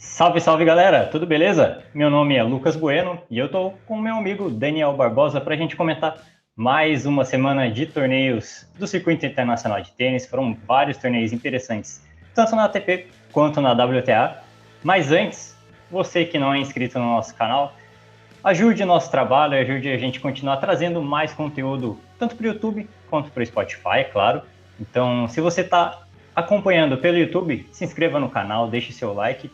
Salve, salve galera, tudo beleza? Meu nome é Lucas Bueno e eu tô com meu amigo Daniel Barbosa para a gente comentar mais uma semana de torneios do Circuito Internacional de Tênis. Foram vários torneios interessantes, tanto na ATP quanto na WTA. Mas antes, você que não é inscrito no nosso canal, ajude o nosso trabalho, ajude a gente a continuar trazendo mais conteúdo, tanto para o YouTube quanto para o Spotify, é claro. Então, se você está acompanhando pelo YouTube, se inscreva no canal, deixe seu like,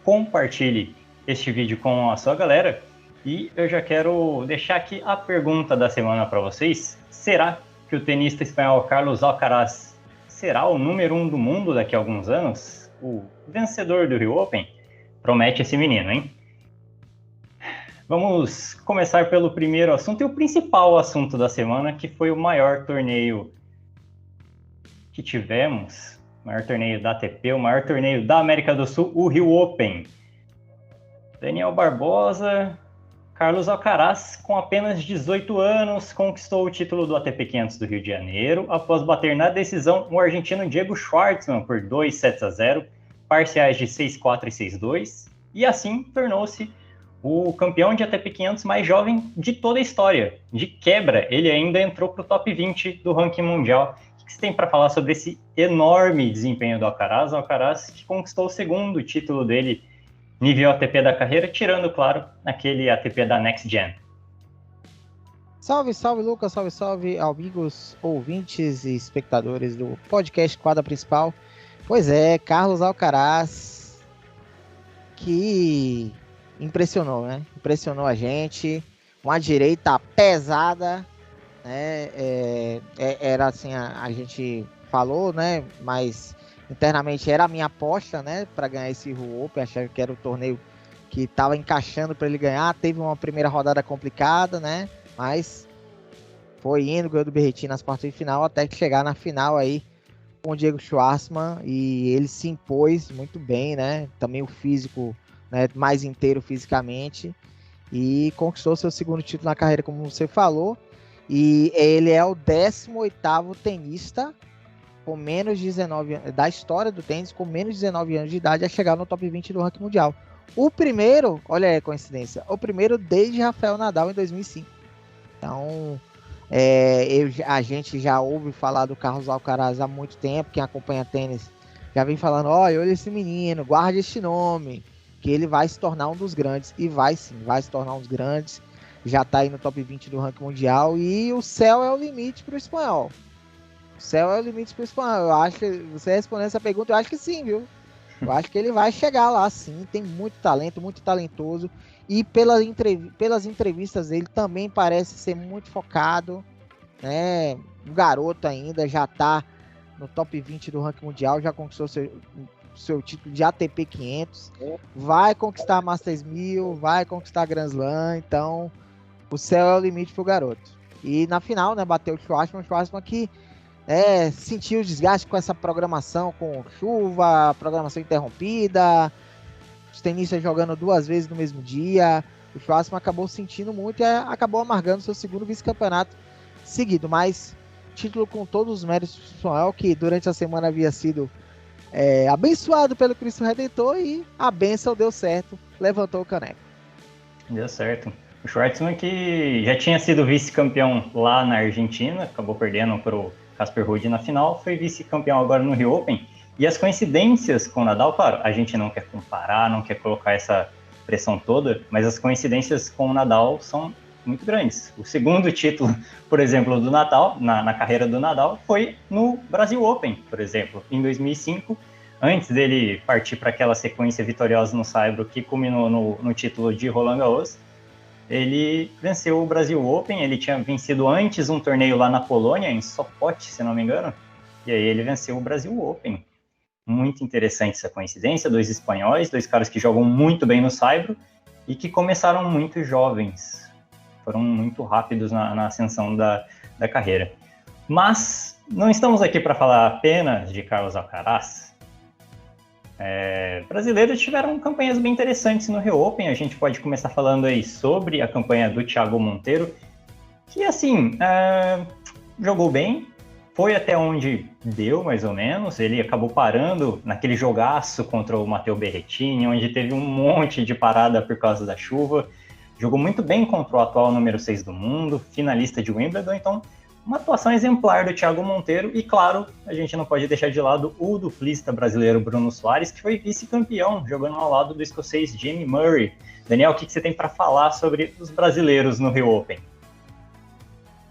compartilhe este vídeo com a sua galera. E eu já quero deixar aqui a pergunta da semana para vocês. Será que o tenista espanhol Carlos Alcaraz será o número 1 do mundo daqui a alguns anos? O vencedor do Rio Open? Promete esse menino, hein? Vamos começar pelo primeiro assunto e o principal assunto da semana, que foi o maior torneio que tivemos, o maior torneio da ATP, o maior torneio da América do Sul, o Rio Open. Daniel Barbosa, Carlos Alcaraz, com apenas 18 anos, conquistou o título do ATP 500 do Rio de Janeiro, após bater na decisão o argentino Diego Schwartzman por 2-0, parciais de 6-4 e 6-2, e assim tornou-se o campeão de ATP 500 mais jovem de toda a história. De quebra, ele ainda entrou para o top 20 do ranking mundial. O que você tem para falar sobre esse enorme desempenho do Alcaraz? O Alcaraz que conquistou o segundo título dele nível ATP da carreira, tirando, claro, aquele ATP da Next Gen. Salve, salve, Lucas, salve, salve, amigos, ouvintes e espectadores do podcast Quadra Principal. Pois é, Carlos Alcaraz, que impressionou, né? Impressionou a gente, uma direita pesada, né? Era assim, a gente falou, né? Mas internamente era a minha aposta, né? Para ganhar esse Rio Open, achava que era o torneio que estava encaixando para ele ganhar. Teve uma primeira rodada complicada, né? Mas foi indo, ganhou do Berrettini nas quartas de final, até que chegar na final aí com o Diego Schwartzman, e ele se impôs muito bem, né? Também o físico, né, mais inteiro fisicamente, e conquistou seu segundo título na carreira, como você falou, e ele é o 18º tenista com menos de 19 anos, da história do tênis, com menos de 19 anos de idade, a chegar no top 20 do ranking mundial. O primeiro, olha aí a coincidência, o primeiro desde Rafael Nadal em 2005. Então, a gente já ouve falar do Carlos Alcaraz há muito tempo, quem acompanha tênis já vem falando, olha esse menino, guarde este nome, que ele vai se tornar um dos grandes, e vai sim, vai se tornar um dos grandes, já tá aí no top 20 do ranking mundial, e o céu é o limite pro espanhol. O céu é o limite pro espanhol. Eu acho que, você respondendo essa pergunta, eu acho que sim, viu? Eu acho que ele vai chegar lá sim, tem muito talento, muito talentoso, e pelas entrevistas dele também parece ser muito focado, né? O garoto ainda já tá no top 20 do ranking mundial, já conquistou seu título de ATP 500, vai conquistar a Masters 1000, vai conquistar a Grand Slam, então o céu é o limite pro garoto. E na final, né, bateu o Schwartzman que sentiu o desgaste com essa programação, com chuva, programação interrompida, os tenistas jogando 2 vezes no mesmo dia. O Schwartzman acabou sentindo muito e acabou amargando seu segundo vice-campeonato seguido, mas título com todos os méritos do espanhol, que durante a semana havia sido abençoado pelo Cristo Redentor, e a bênção deu certo, levantou o caneco. Deu certo. O Schwartzman, que já tinha sido vice-campeão lá na Argentina, acabou perdendo para o Casper Ruud na final, foi vice-campeão agora no Rio Open. E as coincidências com o Nadal, claro, a gente não quer comparar, não quer colocar essa pressão toda, mas as coincidências com o Nadal são muito grandes. O segundo título, por exemplo, do Nadal, na carreira do Nadal, foi no Brasil Open, por exemplo, em 2005, antes dele partir para aquela sequência vitoriosa no Saibro, que culminou no título de Roland Garros. Ele venceu o Brasil Open, ele tinha vencido antes um torneio lá na Polônia, em Sopot, se não me engano, e aí ele venceu o Brasil Open. Muito interessante essa coincidência, 2 espanhóis, 2 caras que jogam muito bem no Saibro e que começaram muito jovens, foram muito rápidos na ascensão da carreira. Mas não estamos aqui para falar apenas de Carlos Alcaraz. Brasileiros tiveram campanhas bem interessantes no Rio Open. A gente pode começar falando aí sobre a campanha do Thiago Monteiro, que assim, jogou bem, foi até onde deu, mais ou menos. Ele acabou parando naquele jogaço contra o Matteo Berrettini, onde teve um monte de parada por causa da chuva. Jogou muito bem contra o atual número 6 do mundo, finalista de Wimbledon. Então, uma atuação exemplar do Thiago Monteiro. E, claro, a gente não pode deixar de lado o duplista brasileiro Bruno Soares, que foi vice-campeão, jogando ao lado do escocês Jamie Murray. Daniel, o que você tem para falar sobre os brasileiros no Rio Open?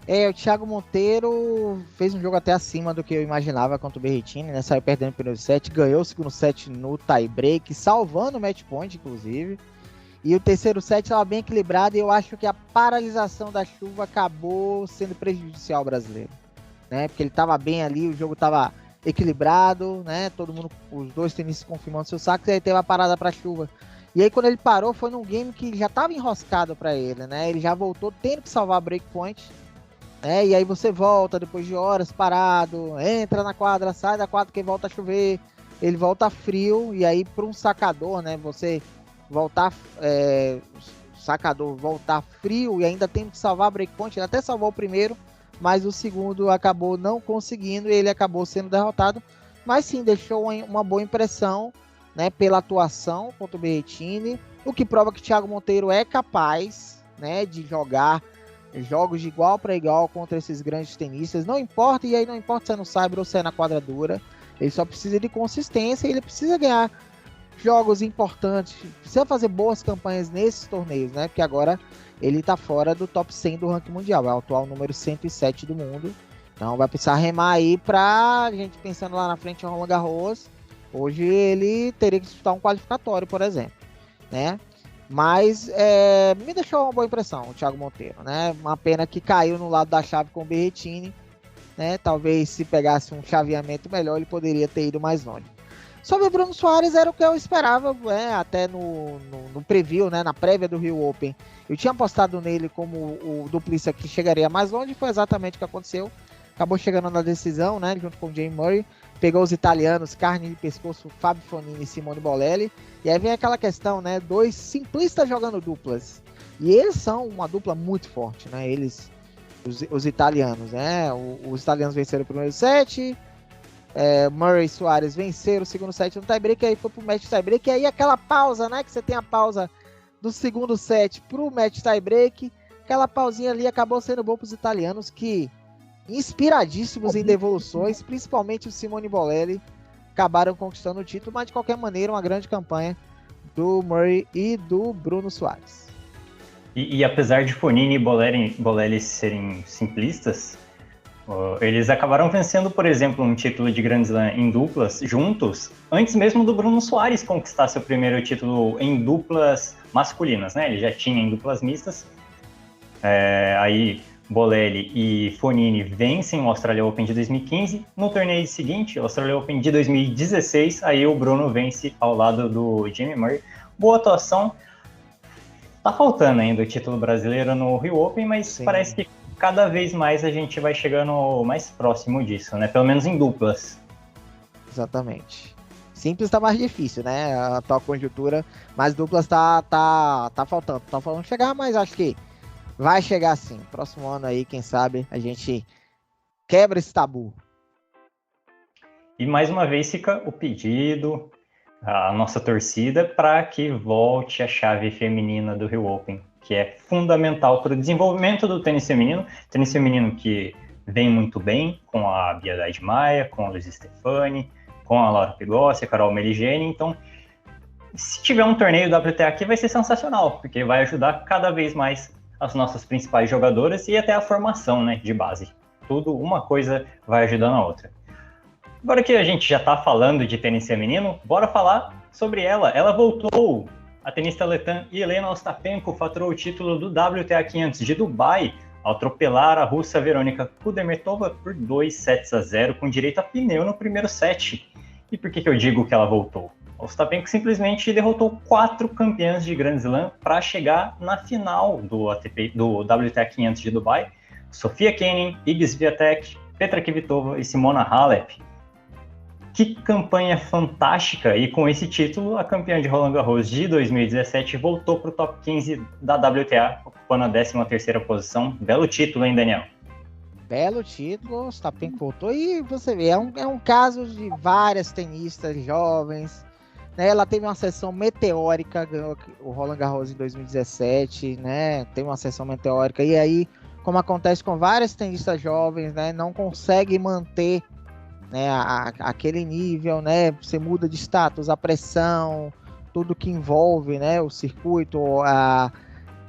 O Thiago Monteiro fez um jogo até acima do que eu imaginava contra o Berrettini, né? Saiu perdendo o primeiro set, ganhou o segundo set no tie-break, salvando o match point, inclusive. E o terceiro set estava bem equilibrado e eu acho que a paralisação da chuva acabou sendo prejudicial ao brasileiro, né? Porque ele estava bem ali, o jogo estava equilibrado, né? Todo mundo, os dois tenistas confirmando seus sacos, e aí teve a parada para a chuva. E aí quando ele parou foi num game que já estava enroscado para ele, né? Ele já voltou tendo que salvar breakpoint. E aí você volta depois de horas parado, entra na quadra, sai da quadra que volta a chover, ele volta frio, e aí para um sacador, né, você voltar, sacador voltar frio e ainda tem que salvar breakpoint, ele até salvou o primeiro, mas o segundo acabou não conseguindo e ele acabou sendo derrotado, mas sim, deixou uma boa impressão, né, pela atuação contra o Berrettini, o que prova que o Thiago Monteiro é capaz, né, de jogar jogos de igual para igual contra esses grandes tenistas, não importa, e aí não importa se é no saibro ou se é na quadra dura, ele só precisa de consistência e ele precisa ganhar jogos importantes, precisa fazer boas campanhas nesses torneios, né, porque agora ele tá fora do top 100 do ranking mundial, é o atual número 107 do mundo, então vai precisar remar aí pra gente pensando lá na frente em Roland Garros, hoje ele teria que disputar um qualificatório, por exemplo, né. Mas me deixou uma boa impressão o Thiago Monteiro, né? Uma pena que caiu no lado da chave com o Berrettini, né? Talvez se pegasse um chaveamento melhor, ele poderia ter ido mais longe. Sobre o Bruno Soares, era o que eu esperava, até no preview, né? Na prévia do Rio Open. Eu tinha apostado nele como o duplista que chegaria mais longe, foi exatamente o que aconteceu. Acabou chegando na decisão, né? Junto com o Jamie Murray. Pegou os italianos, carne de pescoço, Fabio Fognini e Simone Bolelli. E aí vem aquela questão, né? Dois simplistas jogando duplas. E eles são uma dupla muito forte, né? Eles, os italianos, né? Os italianos venceram o primeiro set. Murray e Soares venceram o segundo set no tie-break. Aí foi pro match tie-break. E aí aquela pausa, né? Que você tem a pausa do segundo set pro match tie-break. Aquela pausinha ali acabou sendo bom pros italianos que, inspiradíssimos em devoluções, principalmente o Simone Bolelli, acabaram conquistando o título, mas de qualquer maneira uma grande campanha do Murray e do Bruno Soares. E apesar de Fognini e Bolelli serem simplistas, eles acabaram vencendo, por exemplo, um título de Grand Slam em duplas juntos, antes mesmo do Bruno Soares conquistar seu primeiro título em duplas masculinas, né? Ele já tinha em duplas mistas, aí Bolelli e Fognini vencem o Australia Open de 2015. No torneio seguinte, o Australia Open de 2016, aí o Bruno vence ao lado do Jamie Murray. Boa atuação. Tá faltando ainda o título brasileiro no Rio Open, mas sim, parece que cada vez mais a gente vai chegando mais próximo disso, né? Pelo menos em duplas. Exatamente. Simples tá mais difícil, né? A atual conjuntura, mas duplas tá faltando. Tá faltando chegar, mas acho que vai chegar sim. Próximo ano aí, quem sabe, a gente quebra esse tabu. E mais uma vez fica o pedido, a nossa torcida, para que volte a chave feminina do Rio Open, que é fundamental para o desenvolvimento do tênis feminino. Tênis feminino que vem muito bem com a Bia Haddad Maia, com a Luiz Stefani, com a Laura Pigossi, a Carol Meligeni. Então, se tiver um torneio WTA aqui, vai ser sensacional, porque vai ajudar cada vez mais as nossas principais jogadoras e até a formação, né, de base. Tudo, uma coisa vai ajudando a outra. Agora que a gente já está falando de tênis feminino, bora falar sobre ela. Ela voltou. A tenista letã Jelena Ostapenko faturou o título do WTA 500 de Dubai ao atropelar a russa Verônica Kudermetova por 2-0, com direito a pneu no primeiro set. E por que eu digo que ela voltou? Ostapenko simplesmente derrotou 4 campeãs de Grand Slam para chegar na final do WTA 500 de Dubai: Sofia Kenin, Iga Swiatek, Petra Kvitova e Simona Halep. Que campanha fantástica! E com esse título, a campeã de Roland Garros de 2017 voltou para o top 15 da WTA, ocupando a 13ª posição. Belo título, hein, Daniel? Belo título, Ostapenko voltou e você vê, é um caso de várias tenistas jovens, né? Ela teve uma sessão meteórica, ganhou o Roland Garros em 2017, né? Teve uma sessão meteórica e aí, como acontece com várias tenistas jovens, né? Não consegue manter, né, aquele nível, né? Você muda de status, a pressão, tudo que envolve, né, o circuito,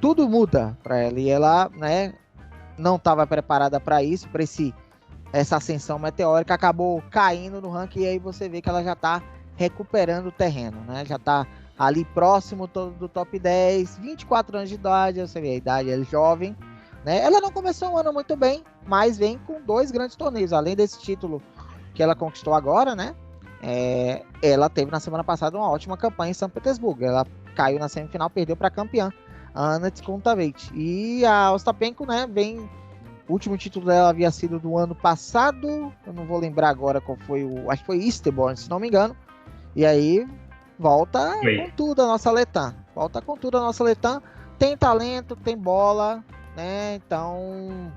tudo muda para ela e ela, né, não estava preparada para isso, para essa ascensão meteórica, acabou caindo no ranking e aí você vê que ela já está recuperando o terreno, né? Já está ali próximo do top 10, 24 anos de idade, você vê a idade, ela é jovem, né? Ela não começou um ano muito bem, mas vem com 2 grandes torneios, além desse título que ela conquistou agora, né? Ela teve na semana passada uma ótima campanha em São Petersburgo. Ela caiu na semifinal, perdeu para a campeã, a Anna Kontaveit. E a Ostapenko, né, o último título dela havia sido do ano passado, eu não vou lembrar agora qual foi acho que foi Easterborn, se não me engano. E aí volta com tudo a nossa Letã. Volta com tudo a nossa Letã. Tem talento, tem bola, né? Então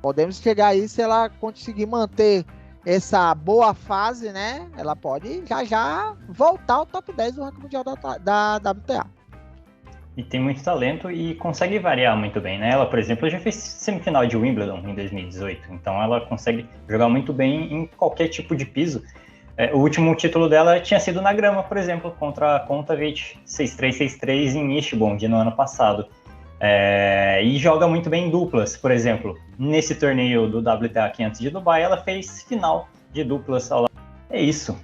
podemos chegar aí se ela conseguir manter essa boa fase, né? Ela pode já voltar ao top 10 do ranking mundial da WTA. E tem muito talento e consegue variar muito bem, né? Ela, por exemplo, já fez semifinal de Wimbledon em 2018, então ela consegue jogar muito bem em qualquer tipo de piso. O último título dela tinha sido na grama, por exemplo, contra a Kontaveit, 6-3, 6-3 em Eastbourne, no ano passado. E joga muito bem em duplas, por exemplo, nesse torneio do WTA 500 de Dubai, ela fez final de duplas ao lado. É isso,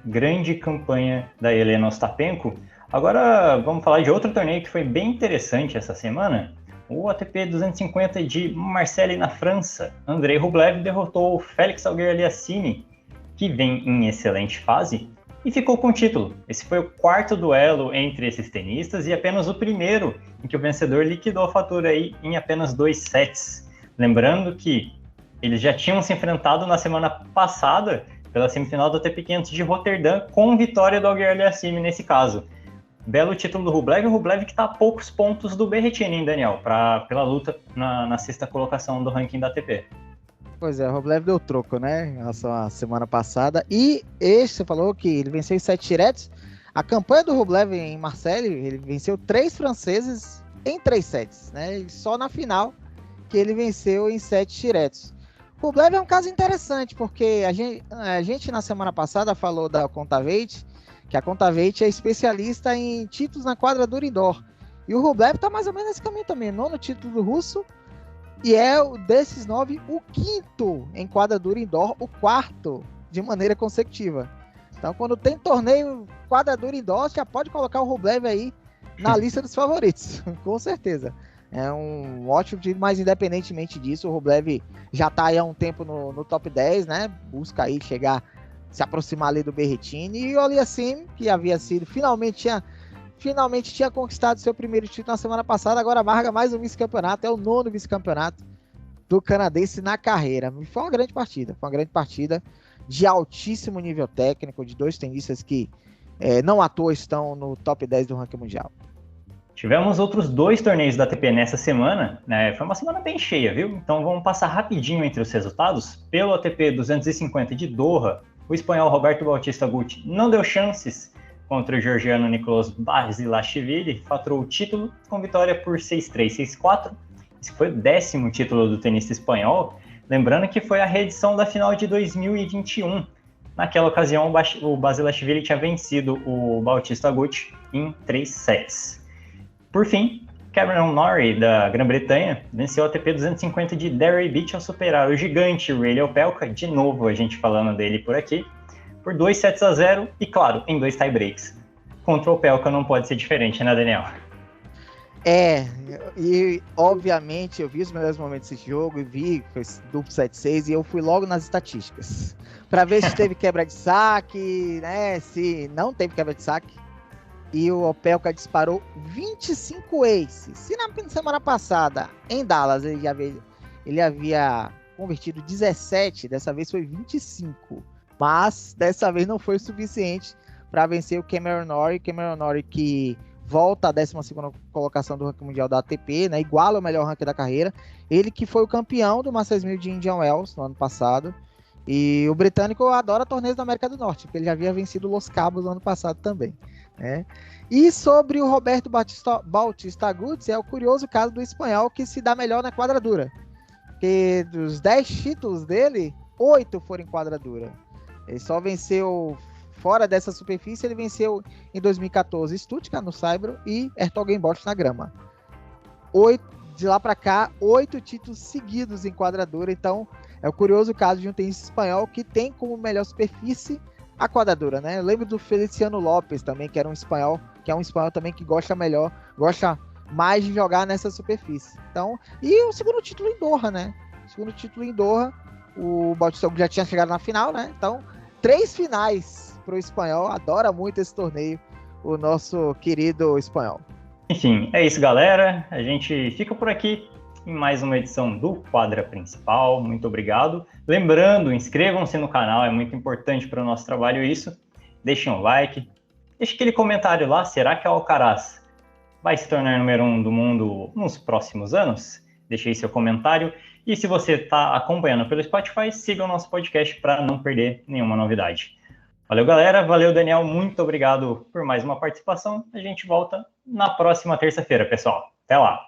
grande campanha da Jelena Ostapenko. Agora vamos falar de outro torneio que foi bem interessante essa semana, o ATP 250 de Marseille, na França. Andrei Rublev derrotou o Félix Auger-Aliassime, que vem em excelente fase, e ficou com o título. Esse foi o 4º duelo entre esses tenistas e apenas o primeiro em que o vencedor liquidou a fatura aí em apenas 2 sets. Lembrando que eles já tinham se enfrentado na semana passada pela semifinal do ATP 500 de Roterdã, com vitória do Auger-Aliassime nesse caso. Belo título do Rublev, o Rublev que está a poucos pontos do Berrettini, hein, Daniel, pela luta na 6ª colocação do ranking da ATP. Pois é, o Rublev deu troco, né, em relação à semana passada. E você falou que ele venceu em 7 diretos. A campanha do Rublev em Marseille, ele venceu 3 franceses em 3 sets, né? E só na final que ele venceu em 7 diretos. O Rublev é um caso interessante, porque a gente na semana passada falou da Kontaveit, que a Kontaveit é especialista em títulos na quadradura indoor. E o Rublev está mais ou menos nesse caminho também, 9º título do russo. E desses 9, o 5º em quadradura indoor, o 4º de maneira consecutiva. Então, quando tem torneio quadradura indoor, já pode colocar o Rublev aí na lista dos favoritos, com certeza. É um ótimo time, mas independentemente disso, o Rublev já está aí há um tempo no top 10, né? Busca aí se aproximar ali do Berrettini. E o Aliassime, que havia sido, finalmente tinha conquistado seu primeiro título na semana passada, agora amarga mais um vice-campeonato, é o 9º vice-campeonato do canadense na carreira. Foi uma grande partida de altíssimo nível técnico, de 2 tenistas que não à toa estão no top 10 do ranking mundial. Tivemos outros 2 torneios da ATP nessa semana, né? Foi uma semana bem cheia, viu? Então vamos passar rapidinho entre os resultados. Pelo ATP 250 de Doha, o espanhol Roberto Bautista Agut não deu chances contra o georgiano Nicolas Basilashvili, faturou o título com vitória por 6-3, 6-4. Esse foi o 10º título do tenista espanhol, lembrando que foi a reedição da final de 2021. Naquela ocasião, o Basilashvili tinha vencido o Bautista Agut em 3 sets. Por fim, Cameron Norrie, da Grã-Bretanha, venceu o ATP 250 de Derry Beach ao superar o gigante Reilly Opelka, de novo a gente falando dele por aqui, por 2-0 e, claro, em 2 tie-breaks. Contra o Opelka não pode ser diferente, né, Daniel? E obviamente eu vi os melhores momentos desse jogo e vi que foi duplo 7-6 e eu fui logo nas estatísticas para ver se teve quebra de saque, né? Se não teve quebra de saque. E o Opelka disparou 25 aces. Se na semana passada, em Dallas, ele havia convertido 17, dessa vez foi 25. Mas dessa vez não foi o suficiente para vencer o Cameron Norrie. Cameron Norrie que volta à 12ª colocação do ranking mundial da ATP, né? Iguala o melhor ranking da carreira. Ele que foi o campeão do Masters 1000 de Indian Wells no ano passado. E o britânico adora torneios da América do Norte, porque ele já havia vencido Los Cabos no ano passado também, né? E sobre o Roberto Bautista Agut, é o curioso caso do espanhol que se dá melhor na quadradura. Porque dos 10 títulos dele, 8 foram em quadradura. Ele só venceu, fora dessa superfície, ele venceu em 2014 Stuttgart no Saibro e Hertogenbosch na grama. De lá para cá, 8 títulos seguidos em quadradura. Então, é o curioso caso de um tenista espanhol que tem como melhor superfície a quadradura, né? Eu lembro do Feliciano Lopes também, que é um espanhol também que gosta mais de jogar nessa superfície. Então, e o segundo título em Doha, né? O Bautista já tinha chegado na final, né? Então, 3 finais para o espanhol. Adora muito esse torneio, o nosso querido espanhol. Enfim, é isso, galera. A gente fica por aqui em mais uma edição do Quadra Principal. Muito obrigado. Lembrando, inscrevam-se no canal, é muito importante para o nosso trabalho isso. Deixem um like, deixe aquele comentário lá. Será que o Alcaraz vai se tornar número 1 do mundo nos próximos anos? Deixe aí seu comentário. E se você está acompanhando pelo Spotify, siga o nosso podcast para não perder nenhuma novidade. Valeu, galera. Valeu, Daniel. Muito obrigado por mais uma participação. A gente volta na próxima terça-feira, pessoal. Até lá.